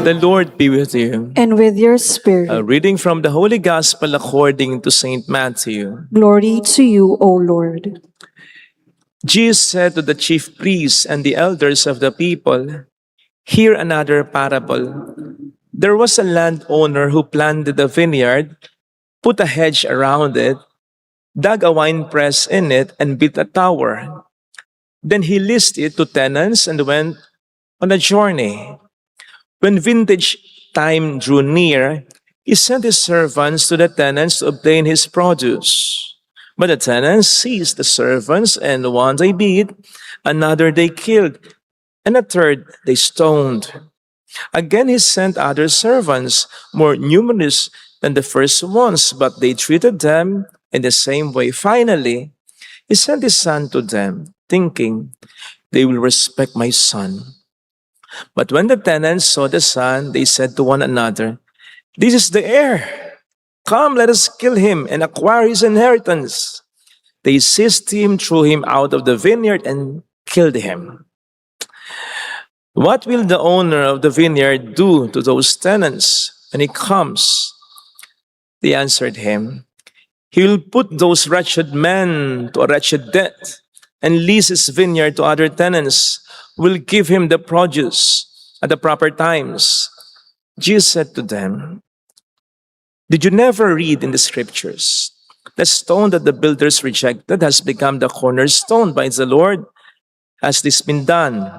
The Lord be with you. and with your spirit. A reading from the Holy Gospel according to Saint Matthew. Glory to you, O Lord. Jesus said to the chief priests and the elders of the people, "Hear another parable. There was a landowner who planted a vineyard, put a hedge around it, dug a winepress in it, and built a tower. Then he leased it to tenants and went on a journey. When vintage time drew near, he sent his servants to the tenants to obtain his produce. But the tenants seized the servants, and one they beat, another they killed, and a third they stoned. Again he sent other servants, more numerous than the first ones, but they treated them in the same way. Finally, he sent his son to them, thinking, they will respect my son. But when the tenants saw the son, they said to one another, this is the heir. Come, let us kill him and acquire his inheritance. They seized him, threw him out of the vineyard, and killed him. What will the owner of the vineyard do to those tenants when he comes? They answered him, he will put those wretched men to a wretched death and lease his vineyard to other tenants who will give him the produce at the proper times. Jesus said to them, did you never read in the scriptures, the stone that the builders rejected has become the cornerstone by the Lord? Has this been done?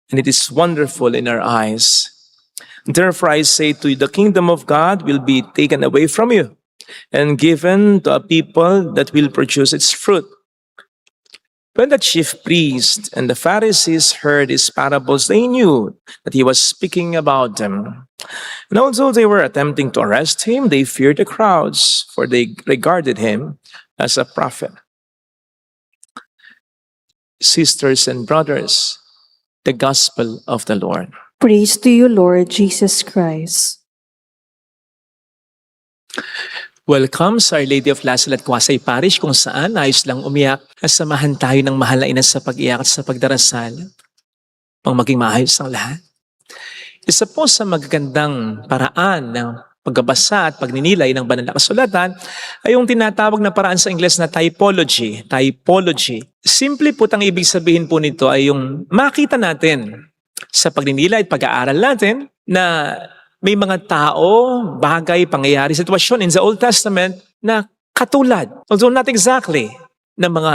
And it is wonderful in our eyes. Therefore I say to you, the kingdom of God will be taken away from you and given to a people that will produce its fruit. When the chief priests and the Pharisees heard his parables, they knew that he was speaking about them. And although they were attempting to arrest him, they feared the crowds, for they regarded him as a prophet. Sisters and brothers, the Gospel of the Lord. Praise to you, Lord Jesus Christ. Welcome sa Our Lady of Lasal at Quasay Parish, kung saan ayos lang umiyak at samahan tayo ng mahal na ina sa pag-iyak at sa pagdarasal pang maging maayos ang lahat. Isa po sa magagandang paraan ng pagbabasa at pagninilay ng banal na kasulatan ay yung tinatawag na paraan sa Ingles na typology. Typology. Simple po ang ibig sabihin po nito ay yung makita natin sa pagninilay at pag-aaral natin na may mga tao, bagay, pangyayari, sitwasyon in the Old Testament na katulad, although not exactly, ng mga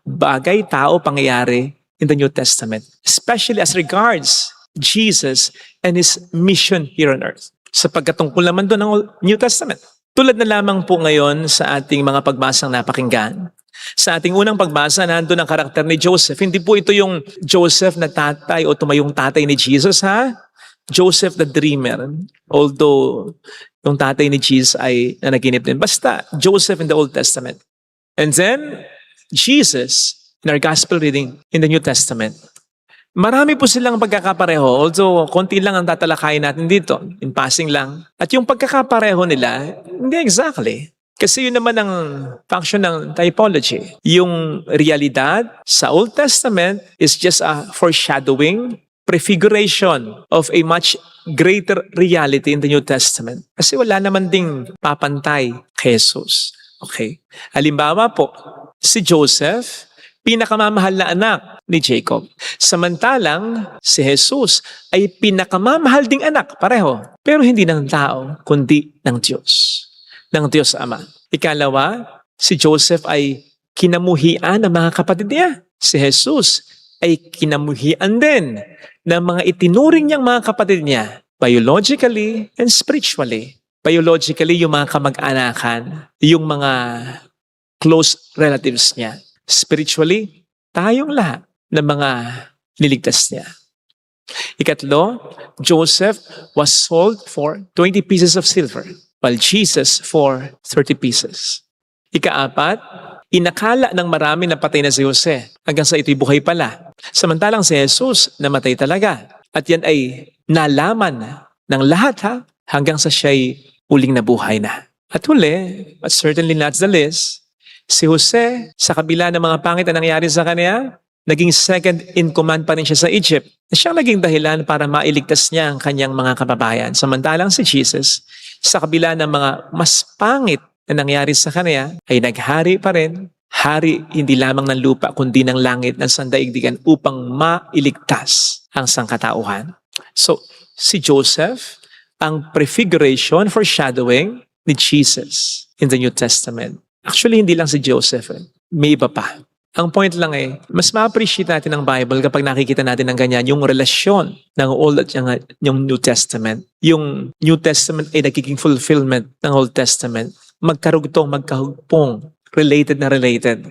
bagay, tao, pangyayari in the New Testament. Especially as regards Jesus and His mission here on earth. Sa pagkatungkol naman doon ng New Testament. Tulad na lamang po ngayon sa ating mga pagbasang napakinggan. Sa ating unang pagbasa, nandun ang karakter ni Joseph. Hindi po ito yung Joseph na tatay o tumayong tatay ni Jesus, ha? Joseph the dreamer, although yung tatay ni Jesus ay nanaginip din. Basta, Joseph in the Old Testament. And then, Jesus in our gospel reading in the New Testament. Marami po silang pagkakapareho, although konti lang ang tatalakayin natin dito, in passing lang. At yung pagkakapareho nila, hindi exactly. Kasi yun naman ang function ng typology. Yung realidad sa Old Testament is just a foreshadowing, prefiguration of a much greater reality in the New Testament. Kasi wala naman ding papantay kay Jesus. Okay? Halimbawa po, si Joseph, pinakamamahal na anak ni Jacob. Samantalang si Jesus ay pinakamamahal ding anak, pareho. Pero hindi ng tao, kundi ng Diyos. Ng Diyos Ama. Ikalawa, si Joseph ay kinamuhian ng mga kapatid niya. Si Jesus ay kinamuhian din ng mga itinuring niyang mga kapatid niya, biologically and spiritually. Biologically, yung mga kamag-anakan, yung mga close relatives niya. Spiritually, tayong lahat ng mga niligtas niya. Ikatlo, Joseph was sold for 20 pieces of silver, while Jesus for 30 pieces. Ikaapat, inakala ng marami na patay na si Jose hanggang sa ito'y buhay pala. Samantalang si Jesus namatay talaga. At yan ay nalaman ng lahat hanggang sa siya'y uling nabuhay na. At huli, but certainly not the least, si Jose, sa kabila ng mga pangit na nangyari sa kanya, naging second in command pa rin siya sa Egypt. na siyang naging dahilan para mailigtas niya ang kanyang mga kababayan. Samantalang si Jesus, sa kabila ng mga mas pangit na nangyari sa kanya, ay naghari pa rin. Hari hindi lamang ng lupa kundi ng langit ng sandaigdigan upang mailigtas ang sangkatauhan. So, si Joseph, ang prefiguration, foreshadowing ni Jesus in the New Testament. Actually, hindi lang si Joseph. May iba pa. Ang point lang mas ma-appreciate natin ang Bible kapag nakikita natin ng ganyan, yung relasyon ng Old at yung New Testament. Yung New Testament ay nagiging fulfillment ng Old Testament. Magkarugtong, magkahugpong, related na related.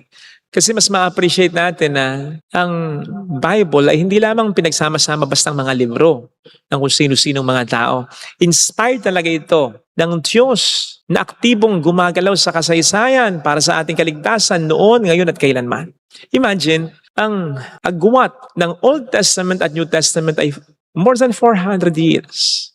Kasi mas ma-appreciate natin na ang Bible ay hindi lamang pinagsama-sama bastang mga libro ng kung sino-sinong mga tao. Inspired talaga ito ng Diyos na aktibong gumagalaw sa kasaysayan para sa ating kaligtasan noon, ngayon at kailanman. Imagine, ang agwat ng Old Testament at New Testament ay more than 400 years.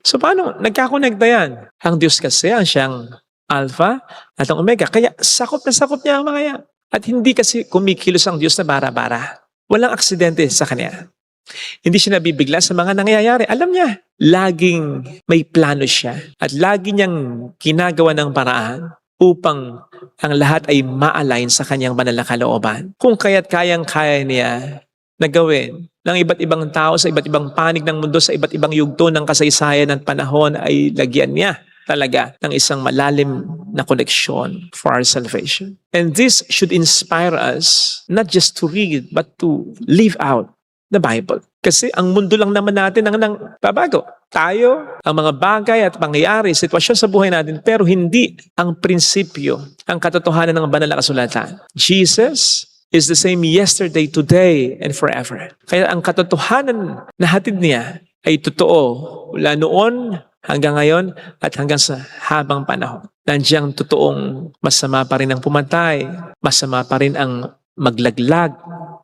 So paano? Nagkakonekta yan. Ang Diyos kasi ang siyang Alpha at ang Omega. Kaya sakop na sakop niya ang mga yan. At hindi kasi kumikilos ang Diyos na bara-bara. Walang aksidente sa Kanya. Hindi siya nabibigla sa mga nangyayari. Alam niya, laging may plano siya. At lagi niyang ginagawa ng paraan upang ang lahat ay ma-align sa Kanyang banal na kalooban. Kung kaya't kayang-kaya niya na gawin ng iba't ibang tao sa iba't ibang panig ng mundo, sa iba't ibang yugto ng kasaysayan at panahon ay lagyan niya talaga ng isang malalim na koneksyon for our salvation. And this should inspire us not just to read but to live out the Bible. Kasi ang mundo lang naman natin ang babago. Tayo, ang mga bagay at pangyayari, sitwasyon sa buhay natin, pero hindi ang prinsipyo, ang katotohanan ng banal na kasulatan. Jesus is the same yesterday, today, and forever. Kaya ang katotohanan na hatid niya ay totoo mula noon hanggang ngayon at hanggang sa habang panahon. Nandiyan totoong masama pa rin ang pumatay, masama pa rin ang maglaglag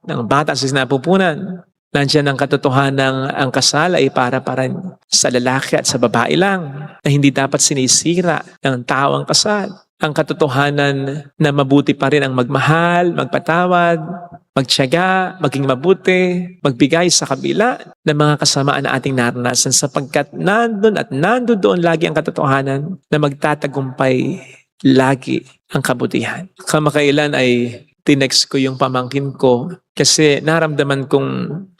ng bata sa sinapupunan. Nandiyan ang katotohanan ang kasal ay para rin sa lalaki at sa babae lang na hindi dapat sinisira ng tao ang kasal. Ang katotohanan na mabuti pa rin ang magmahal, magpatawad, magtiyaga, maging mabuti, magbigay sa kabila ng mga kasamaan na ating naranasan sapagkat nandun at nandun doon lagi ang katotohanan na magtatagumpay lagi ang kabutihan. Kamakailan ay tinext ko yung pamangkin ko kasi naramdaman kong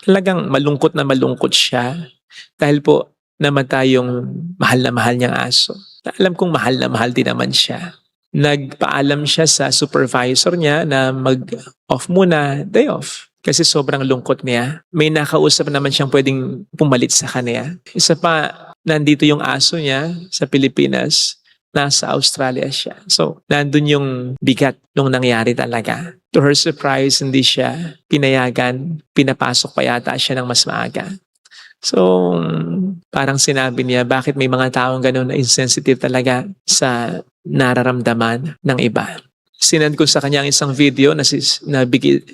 talagang malungkot na malungkot siya dahil po namatay yung mahal na mahal niyang aso. Alam kong mahal na mahal din naman siya. Nagpaalam siya sa supervisor niya na mag-off muna, day off. Kasi sobrang lungkot niya. May nakausap naman siyang pwedeng pumalit sa kanya. Isa pa, nandito yung aso niya sa Pilipinas. Nasa Australia siya. So, nandun yung bigat nung nangyari talaga. To her surprise, hindi siya pinayagan. Pinapasok pa yata siya ng mas maaga. So, parang sinabi niya, bakit may mga taong ganun na insensitive talaga sa nararamdaman ng iba. Sinend ko sa kanya ang isang video na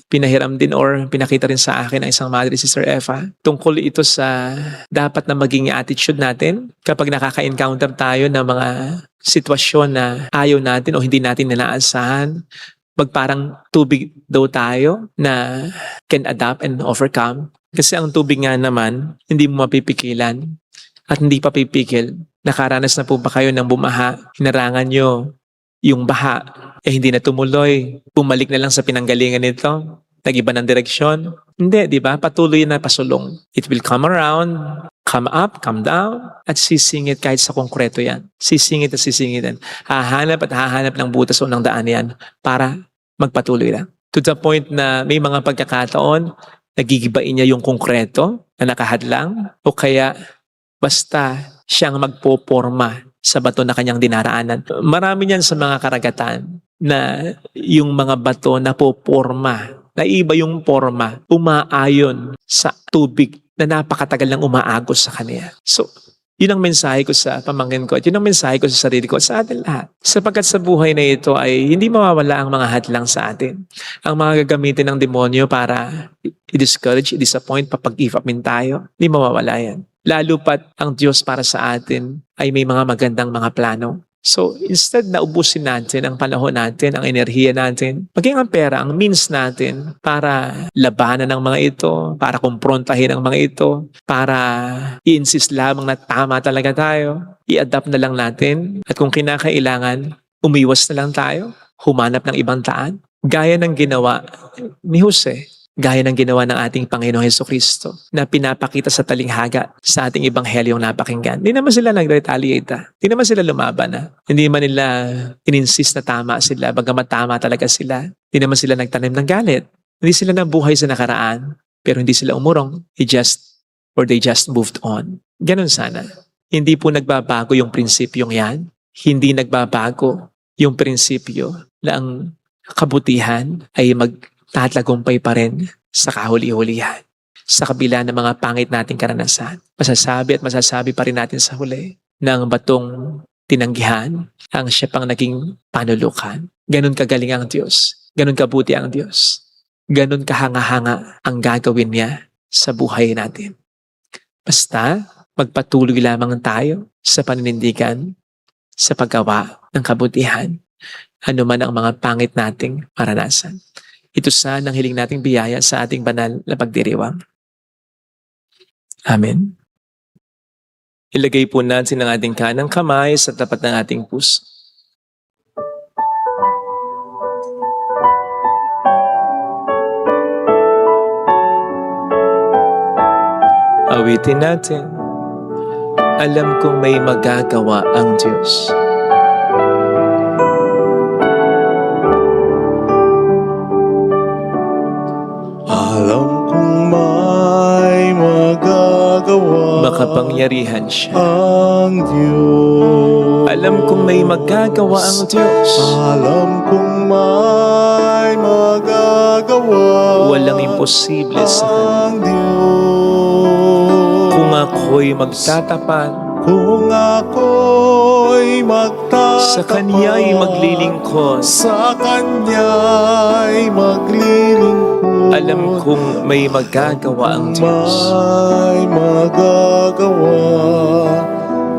pinahiram din or pinakita rin sa akin ng isang madre, Sister Eva. Tungkol ito sa dapat na maging attitude natin kapag nakaka-encounter tayo ng mga sitwasyon na ayaw natin o hindi natin ninaasahan. Magparang tubig daw tayo na can adapt and overcome. Kasi ang tubig nga naman, hindi mo mapipigilan at hindi pa pipigil. Nakaranas na po ba kayo ng bumaha? Hinarangan nyo yung baha, hindi na tumuloy. Bumalik na lang sa pinanggalingan nito. Nag-iba ng direksyon. Hindi, di ba? Patuloy na pasulong. It will come around, come up, come down, at sisingit kahit sa konkreto yan. Sisingit at sisingitan. Hahanap at hahanap ng butas o ng daan yan para magpatuloy lang. To the point na may mga pagkakataon, nagigibain niya yung konkreto na nakahadlang o kaya basta siyang magpoporma sa bato na kanyang dinaraanan. Marami niyan sa mga karagatan na yung mga bato na poporma, na iba yung porma, umaayon sa tubig na napakatagal nang umaagos sa kanya. So, yun ang mensahe ko sa pamangkin ko at yun ang mensahe ko sa sarili ko at sa atin lahat. Sapagkat sa buhay na ito ay hindi mawawala ang mga hadlang sa atin. Ang mga gagamitin ng demonyo para i-discourage, i-disappoint, papag-give up tayo, hindi mawawala yan. Lalo pat ang Diyos para sa atin ay may mga magandang mga plano. So instead na ubusin natin ang panahon natin, ang enerhiya natin, maging ang pera, ang means natin para labanan ng mga ito, para kumprontahin ang mga ito, para i-insist lamang na tama talaga tayo, i-adapt na lang natin, at kung kinakailangan, umiwas na lang tayo, humanap ng ibang daan, gaya ng ginawa ni Jose. Gaya ng ginawa ng ating Panginoong Hesukristo na pinapakita sa talinghaga sa ating ebanghelyong napakinggan. Hindi naman sila nag-retaliate. Hindi naman sila lumaban. Hindi man nila ininsist na tama sila, bagamat tama talaga sila. Hindi naman sila nagtanim ng galit. Hindi sila nabuhay sa nakaraan, pero hindi sila umurong. They just moved on. Ganon sana. Hindi po nagbabago yung prinsipyong yan. Hindi nagbabago yung prinsipyo na ang kabutihan ay magtatagumpay pa rin sa kahuli-hulihan. Sa kabila ng mga pangit nating karanasan, masasabi pa rin natin sa huli na ang batong tinanggihan ang siya pang naging panulukan. Ganon kagaling ang Diyos. Ganon kabuti ang Diyos. Ganon kahanga-hanga ang gagawin niya sa buhay natin. Basta magpatuloy lamang tayo sa paninindigan, sa paggawa ng kabutihan, ano man ang mga pangit nating maranasan. Ito sana ang hiling nating biyaya sa ating banal na pagdiriwang. Amen. Ilagay po natin ang ating kanang kamay sa tapat ng ating puso. Awitin natin. Alam kong may magagawa ang Diyos. Alam kong may magagawa Makapangyarihan siya. ang Diyos. Alam kong may magagawa ang Diyos. Alam kong may magagawa Walang imposible sa Kanya. ang Diyos. Kung ako'y magtatapat, Kung ako'y magtatapat sa Kanya'y maglilingkod. sa Kanya'y maglilingkod. Alam kong may magagawa ang Diyos. May magagawa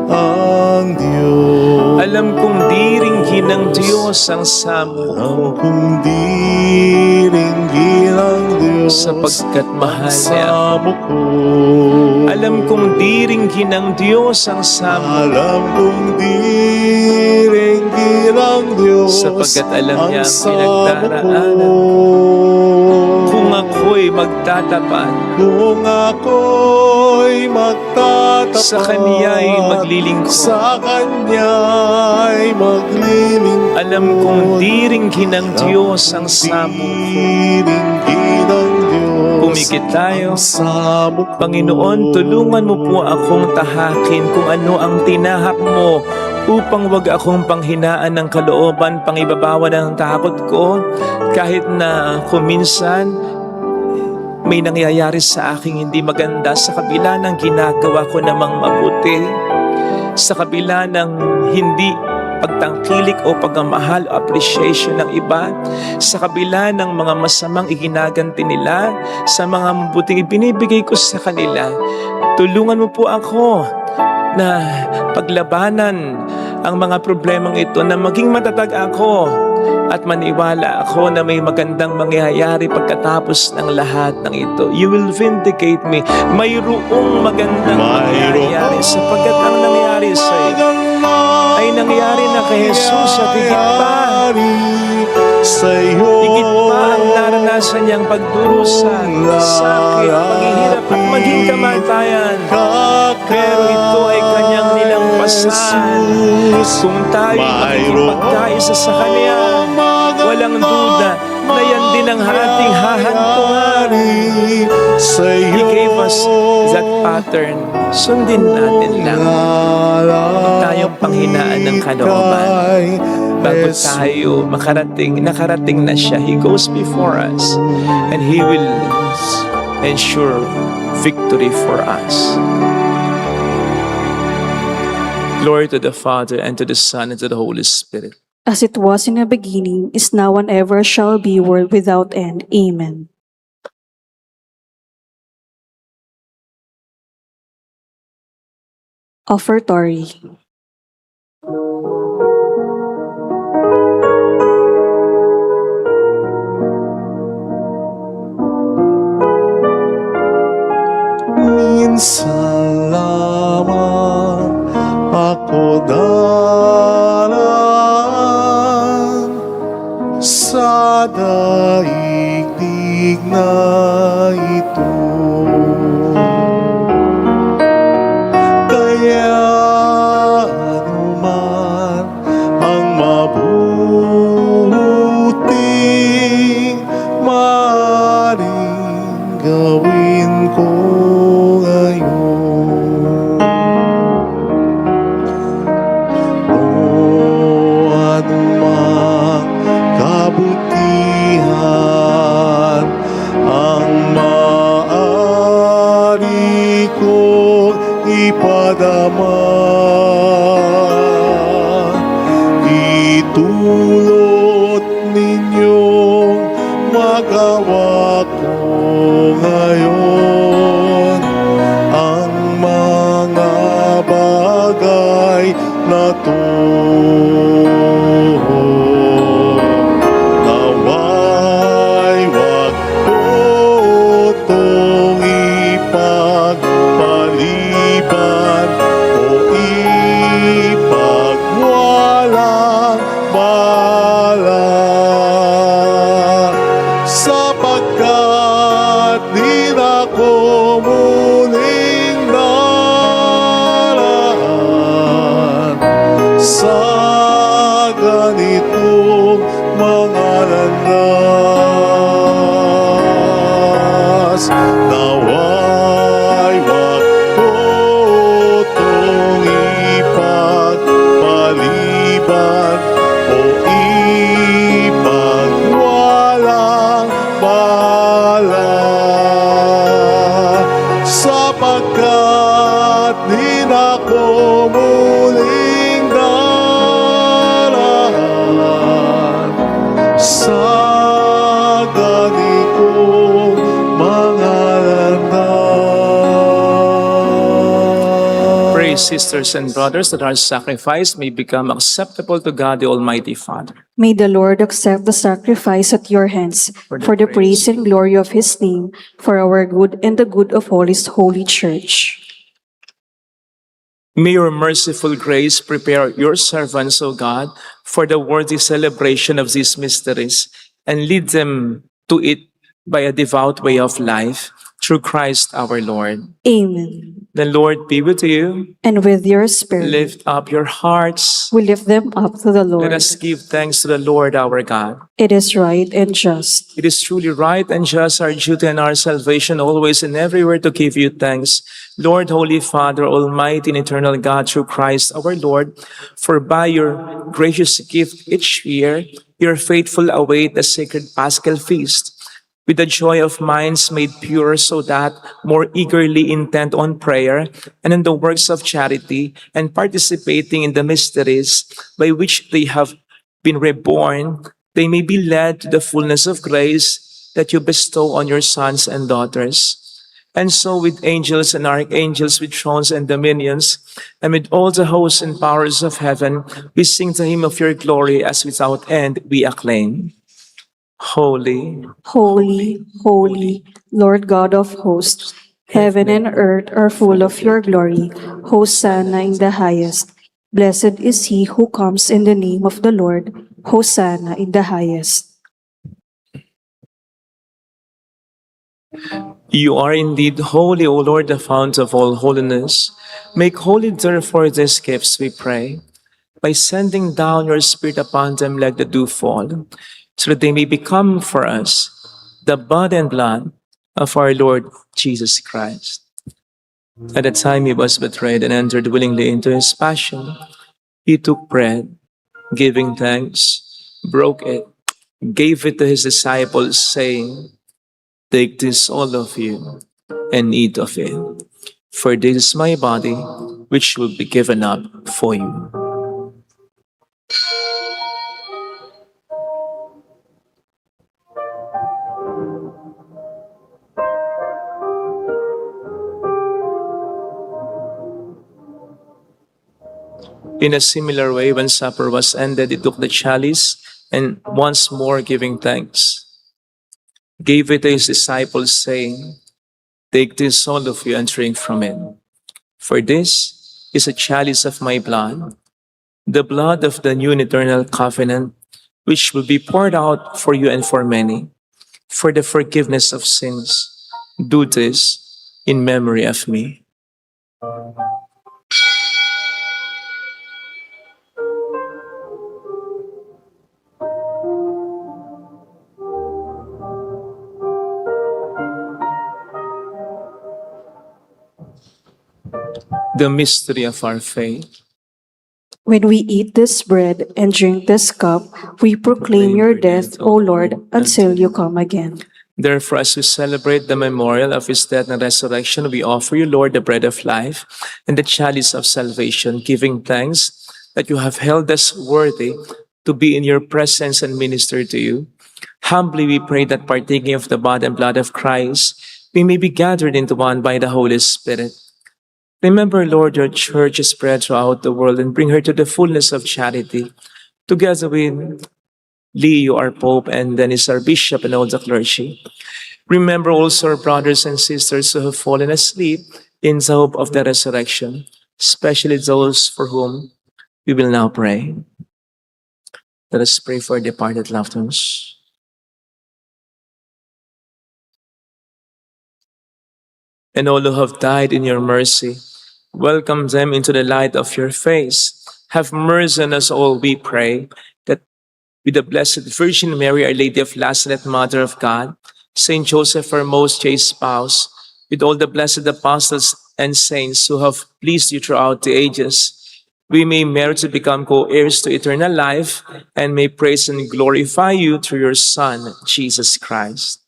ang Diyos. Alam kong diringgin ng Diyos ang samo ko, Alam kong diringgin ang Diyos sapagkat mahal ang niya. samo ko. Alam kong diringgin ng Diyos ang samo Alam kong diringgin ang Diyos sapagkat alam niya ang samo pinagdaraanan. ko. Kung ako'y magtatapat, Kung ako'y magtatapat sa Kanya'y maglilingkod. sa Kanya'y maglilingkod. Alam kong diringgin ng Diyos ang samo ko. Diringgin ang Diyos Pumikit tayo. ang samo ko. Panginoon, tulungan mo po akong tahakin kung ano ang tinahak mo upang wag akong panghinaan ng kalooban, pangibabawa ng takot ko, kahit na kuminsan may nangyayari sa aking hindi maganda sa kabila ng ginagawa ko namang mabuti, sa kabila ng hindi pagtangkilik o pagmamahal o appreciation ng iba, sa kabila ng mga masamang iginaganti nila, sa mga mabuting ibinibigay ko sa kanila. Tulungan mo po ako na paglabanan ang mga problemang ito, na maging matatag ako at maniwala ako na may magandang mangyayari pagkatapos ng lahat ng ito. You will vindicate me. Mayroong magandang mangyayari sapagkat ang nangyari sa iyo ay nangyari na kay Jesus at higit pa. Higit pa ang naranasan niyang pagdurusa, sakit, paghihirap at maging kamatayan. Pero ito ay kanyang nilampasan. Kung tayo magiging pagkaisa sa Kanya, walang duda na yan din ang ating hahantungan. He gave us that pattern. Sundin natin lang. Huwag tayong panghinaan ng kalooban. Bago tayo nakarating na siya, He goes before us and He will ensure victory for us. Glory to the Father, and to the Son, and to the Holy Spirit. As it was in the beginning, is now, and ever shall be, world without end. Amen. Offertory. minsan lamang ako daraan sa daigdig na ito. Kaya anuman ang mabuting maaaring gawin ko ngayon. O anumang kabutihan ang maaari kong ipadama, itulot ninyong magawa ko ngayon ang mga bagay na to. Naway wag ko itong ipagpaliban o ipagwalang balang, sapagkat di na ko muling daraan sa ganitong mga landas. Naway wag ko itong ipagpaliban o ipagwalang balang, sapagkat di na ko muling daraan sa ganitong mga landas. Pray, sisters and brothers, that our sacrifice may become acceptable to God, the Almighty Father. May the Lord accept the sacrifice at your hands for the praise and glory of his name, for our good and the good of all his holy church. May your merciful grace prepare your servants, O God, for the worthy celebration of these mysteries, and lead them to it by a devout way of life, through Christ our Lord. Amen. The Lord be with you. And with your spirit, Lift up your hearts. we lift them up to the Lord. Let us give thanks to the Lord our God. It is right and just. It is truly right and just, our duty and our salvation, always and everywhere to give you thanks, Lord, Holy Father, Almighty and eternal God, through Christ our Lord. For by your gracious gift each year, your faithful await the sacred Paschal feast, with the joy of minds made pure, so that, more eagerly intent on prayer and in the works of charity, and participating in the mysteries by which they have been reborn, they may be led to the fullness of grace that you bestow on your sons and daughters. And so with angels and archangels, with thrones and dominions, and with all the hosts and powers of heaven, we sing the hymn of your glory, as without end we acclaim. Holy, Holy, holy, Lord God of hosts, heaven and earth are full of your glory. Hosanna in the highest. Blessed is he who comes in the name of the Lord. Hosanna in the highest. you are indeed holy, O Lord, the fount of all holiness. Make holy, therefore, these gifts, we pray, by sending down your Spirit upon them like the dewfall, so that they may become for us the body and blood of our Lord Jesus Christ. At the time he was betrayed and entered willingly into his passion, he took bread, giving thanks, broke it, gave it to his disciples, saying, "Take this, all of you, and eat of it, for this is my body, which will be given up for you." In a similar way, when supper was ended, he took the chalice, and once more giving thanks, gave it to his disciples, saying, Take this, all of you, and drink from it. For this is a chalice of my blood, the blood of the new and eternal covenant, which will be poured out for you and for many, for the forgiveness of sins. Do this in memory of me. The mystery of our faith. When we eat this bread and drink this cup, we proclaim your death, O Lord, until you come again. Therefore, as we celebrate the memorial of his death and resurrection, we offer you, Lord, the bread of life and the chalice of salvation, giving thanks that you have held us worthy to be in your presence and minister to you. Humbly we pray that partaking of the body and blood of Christ, we may be gathered into one by the Holy Spirit. Remember, Lord, your church is spread throughout the world and bring her to the fullness of charity. Together with Leo, our Pope, and Dennis, our Bishop, and all the clergy. Remember also our brothers and sisters who have fallen asleep in the hope of the resurrection, especially those for whom we will now pray. Let us pray for departed loved ones. And all who have died in your mercy, welcome them into the light of your face. Have mercy on us all, we pray, that with the Blessed Virgin Mary, Our Lady of Lazaret, Mother of God, Saint Joseph, our most chaste spouse, with all the blessed apostles and saints who have pleased you throughout the ages, we may merit to become co-heirs to eternal life and may praise and glorify you through your Son, Jesus Christ.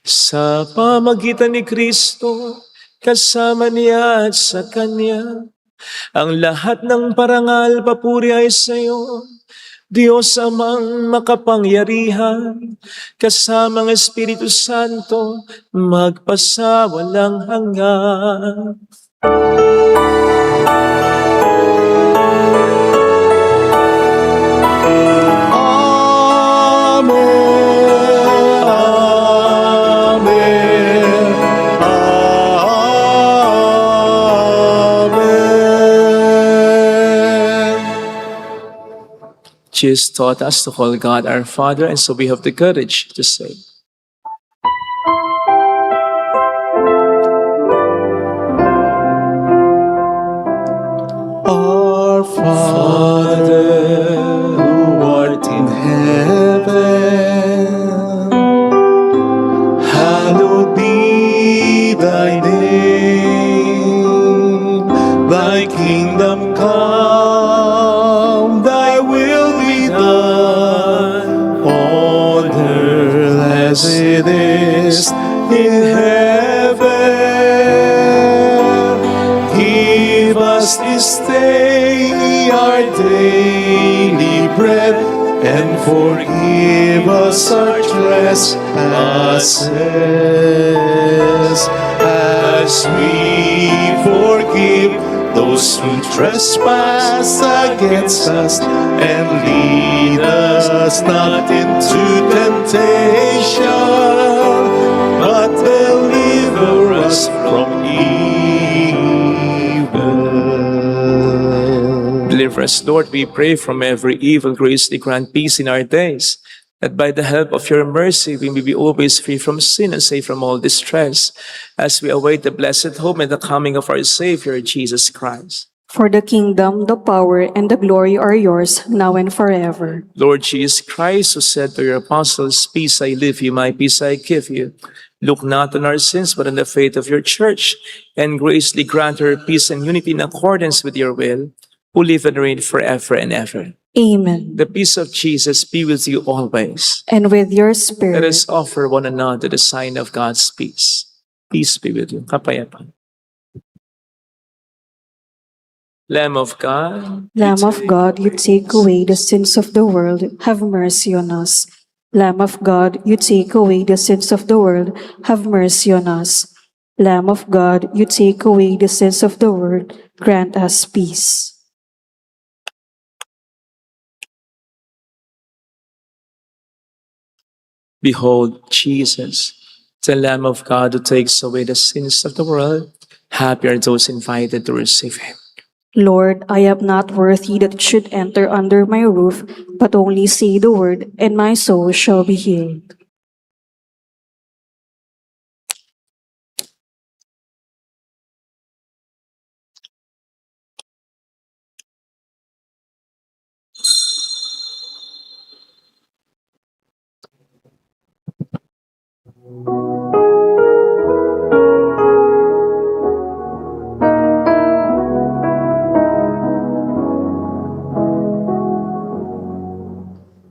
Sa pamagitan ni Kristo, kasama niya at sa Kanya, ang lahat ng parangal papuri ay sa iyo, Diyos amang makapangyarihan, kasama ng Espiritu Santo, magpasawalang hanggan. Amen. Amen. Jesus taught us to call God our Father, and so we have the courage to say, Our Father, who art in heaven, hallowed be thy name. Thy kingdom come, thy will be done, on earth as it is in heaven. Give us this day our daily bread, and forgive us our trespasses, as we forgive those who trespass against us. And lead us not into temptation, but deliver us from evil. deliver us, Lord, we pray, from every evil. Graciously grant peace in our days, that by the help of your mercy we may be always free from sin and safe from all distress, as we await the blessed hope and the coming of our Savior, Jesus Christ. For the kingdom, the power, and the glory are yours, now and forever. Lord Jesus Christ, who said to your apostles, "Peace I leave you, my peace I give you," look not on our sins, but on the faith of your church, and graciously grant her peace and unity in accordance with your will, who live and reign forever and ever. Amen. The peace of Jesus be with you always. And with your Let spirit. us offer one another the sign of God's peace. Peace be with you. Kapayapaan. Lamb of God, Lamb of God, you take away the sins of the world, have mercy on us. Lamb of God, you take away the sins of the world, have mercy on us. Lamb of God, you take away the sins of the world, grant us peace. behold Jesus, The Lamb of God who takes away the sins of the world, happy are those invited to receive him. Lord, I am not worthy that it should enter under my roof, but only say the word, and my soul shall be healed.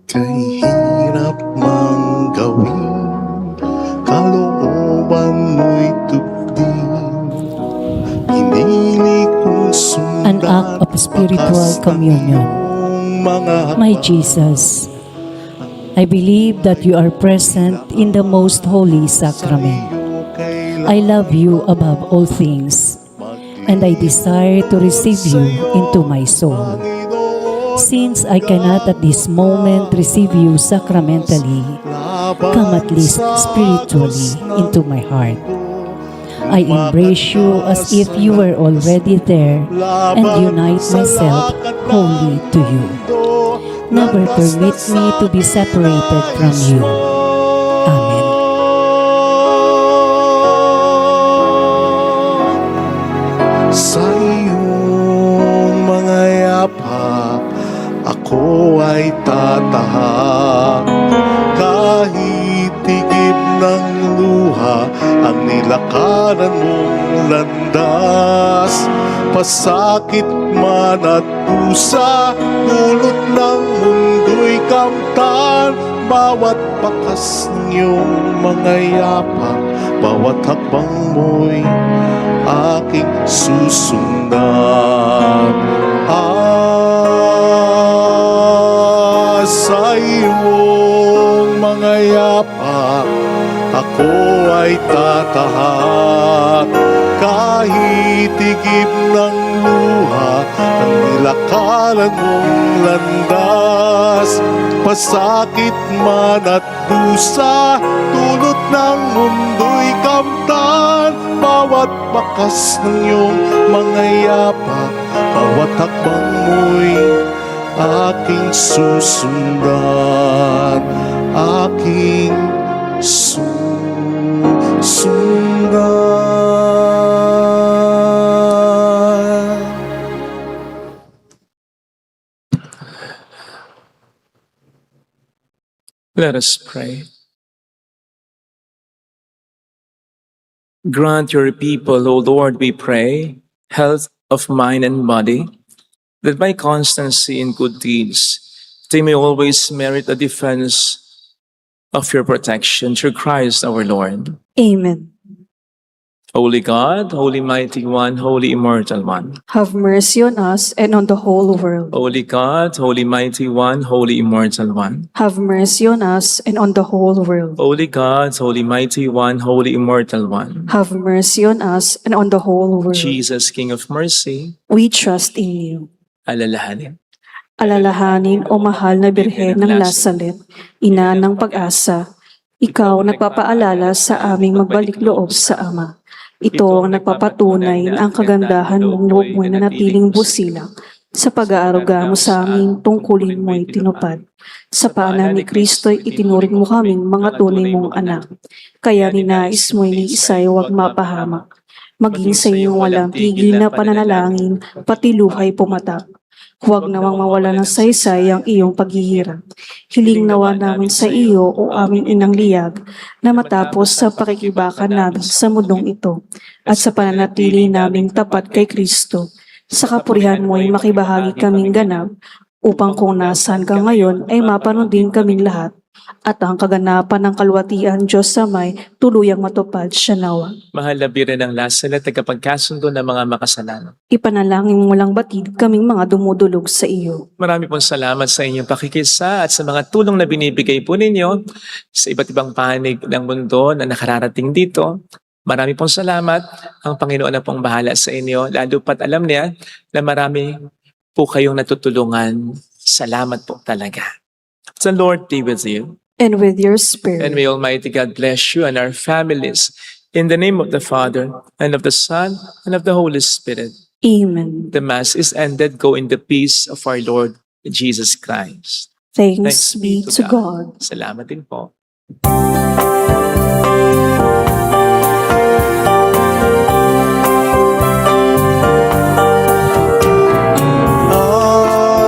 Kay hirap mang gawin, kalooban mo'y tugdin. Pinili kong An sundan act of spiritual communion. mga My Jesus, I believe that you are present in the most holy sacrament. I love you above all things, and I desire to receive you into my soul. Since I cannot at this moment receive you sacramentally, come at least spiritually into my heart. I embrace you as if you were already there and unite myself wholly to you. Never permit me to be separated from you. Amen. Sa iyong mga yapak, ako ay tatahak. Kahit tigib ng luha ang nilakaran mong landas, pasakit man at pusa, dulot ng mundo'y kamtan. Bawat bakas ng iyong mga yapak, bawat hakbang mo'y aking susundan. Sa iyong mga yapak, ako ay tatahak. Kahit tigib ng luha ang nilakaran mong landas, pasakit man at dusa, dulot ng mundo'y kamtan. Bawat bakas ng iyong mga yapak, bawat hakbang mo'y aking susundan, aking susundan. Let us pray. Grant your people, O Lord, we pray, health of mind and body, that by constancy in good deeds they may always merit the defense of your protection through Christ our Lord. Amen. Holy God, Holy Mighty One, Holy Immortal One. Have mercy on us and on the whole world. Holy God, Holy Mighty One, Holy Immortal One. Have mercy on us and on the whole world. Holy God, Holy Mighty One, Holy Immortal One. Have mercy on us and on the whole world. Jesus, King of Mercy, We trust in you. alalahanin. Alalahanin, O mahal na Birhen ng Lasalet, ina ng pag-asa, ikaw nagpapaalala sa aming magbalik loob sa Ama. Ito ang nagpapatunay na ang kagandahan mong loob mo'y nanatiling busilak sa pag-aaruga mo sa aming tungkulin mo'y tinupad. Sa paanan ni Kristo'y itinuring mo kaming mga tunay mong anak. Kaya ninais mo'y ni Isay huwag mapahamak. Maging sa iyong walang tigil na pananalangin, pati luhay pumatak. Huwag nawang mawala ng saysay ang iyong paghihirap. Hiling nawa namin sa iyo o aming inang liyag na matapos sa pakikibakan namin sa mundong ito at sa pananatili naming tapat kay Kristo. Sa kapurihan mo ay makibahagi kaming ganap upang kung nasaan ka ngayon ay mapanood din kaming lahat at ang kaganapan ng kalwatian Diyos sa may tuluyang matupad siya nawa. Mahal na Birhen ng Lasalet, tagapagkasundo ng mga makasalanan. Ipanalangin mo lang batid kaming mga dumudulog sa iyo. Marami pong salamat sa inyong pakikisa at sa mga tulong na binibigay po ninyo sa iba't ibang panig ng mundo na nakararating dito. Marami pong salamat. Ang Panginoon na pong bahala sa inyo. Lalo pat alam niya na marami po kayong natutulungan. Salamat po talaga. The Lord be with you. and with your spirit. And may Almighty God bless you and our families. In the name of the Father, and of the Son, and of the Holy Spirit. Amen. The Mass is ended. Go in the peace of our Lord Jesus Christ. Thanks be to God. Salamat din po.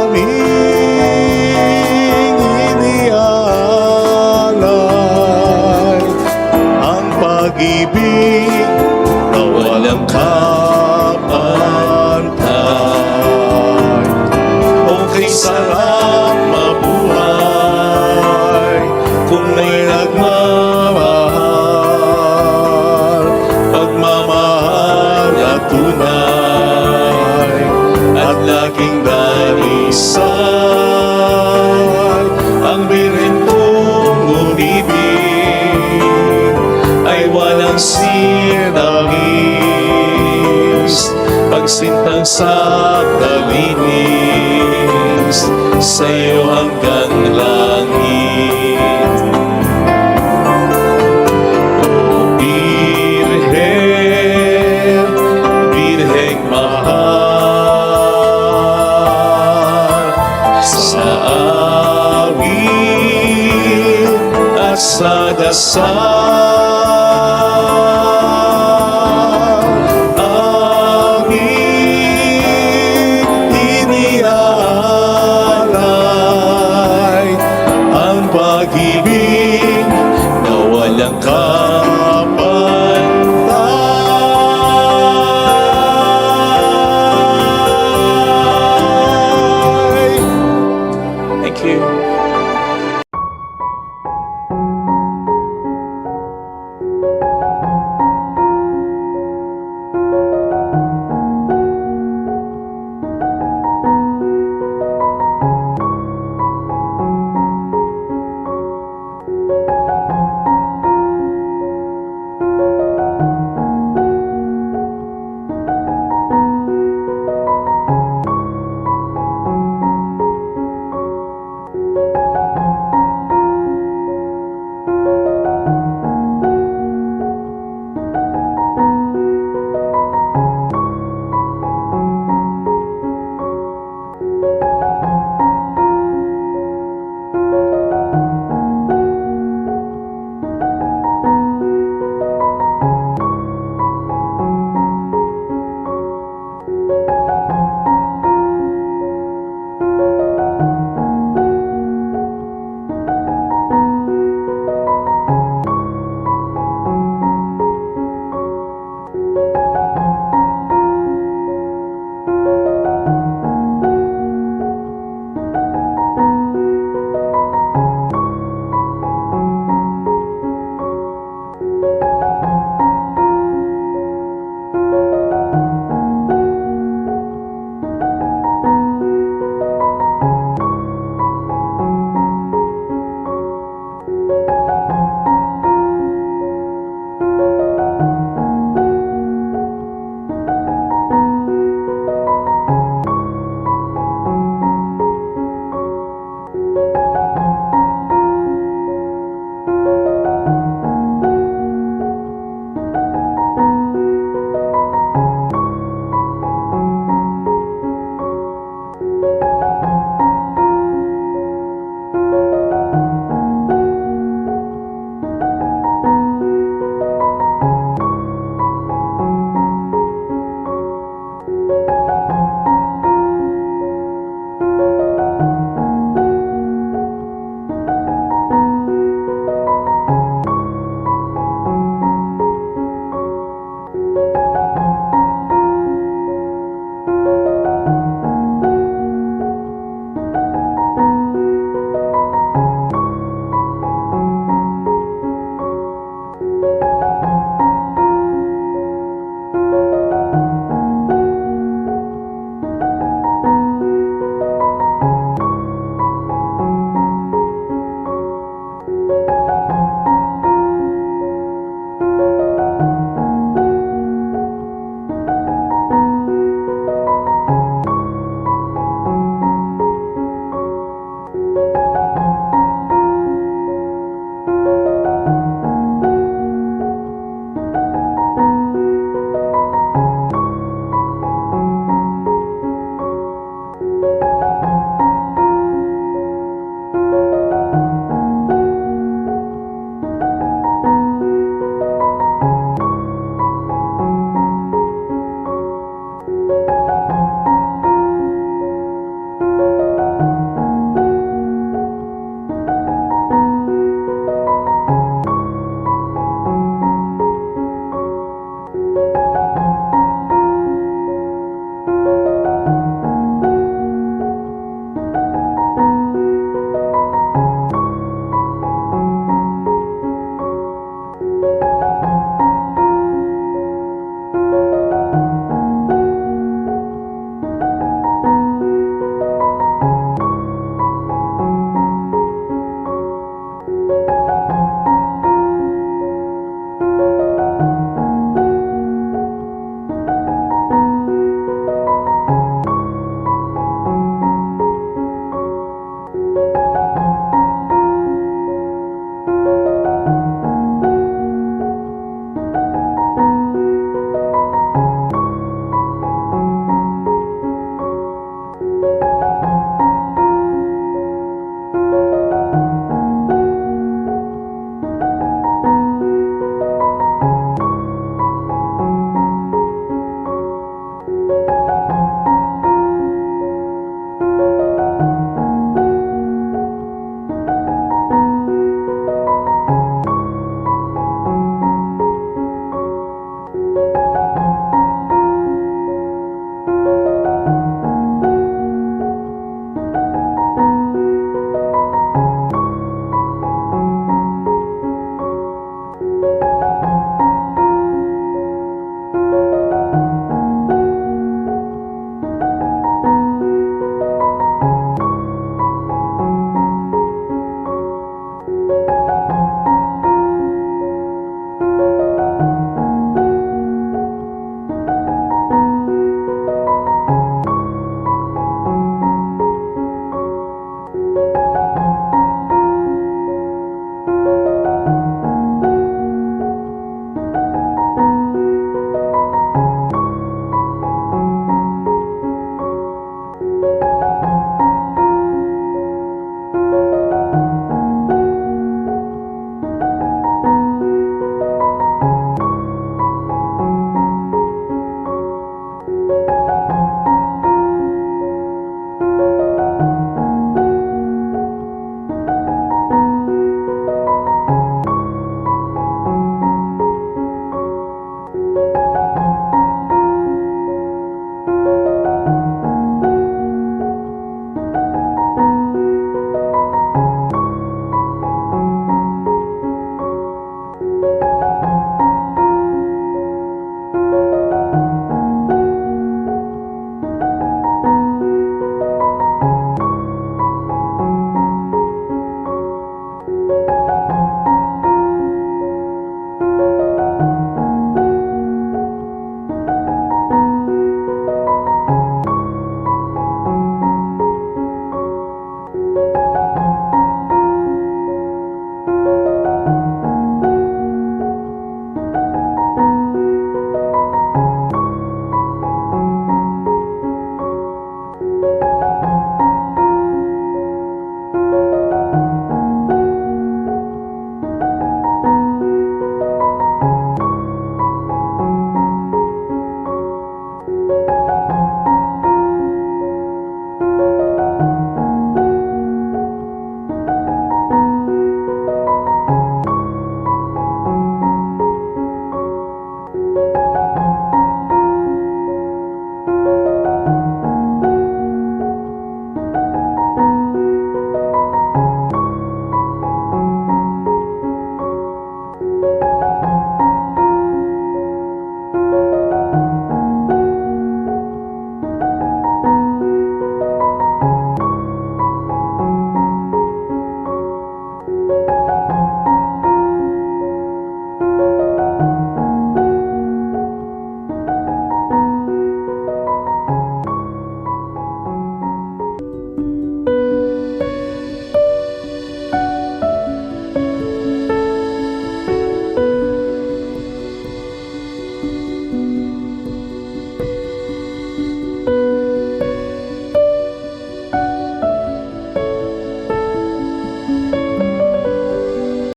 Aming inialay ang pag-ibig na walang kapantay. Okay, sarap mabuhay kung may nagmamahal, pagmamahal at tunay at laging dalisay. Ang Birhen kong umibig ay walang sinangis, pagsintang sa kalinis, sa'yo hanggang langit. O Birhen, Birheng mahal, sa awit at sa dasal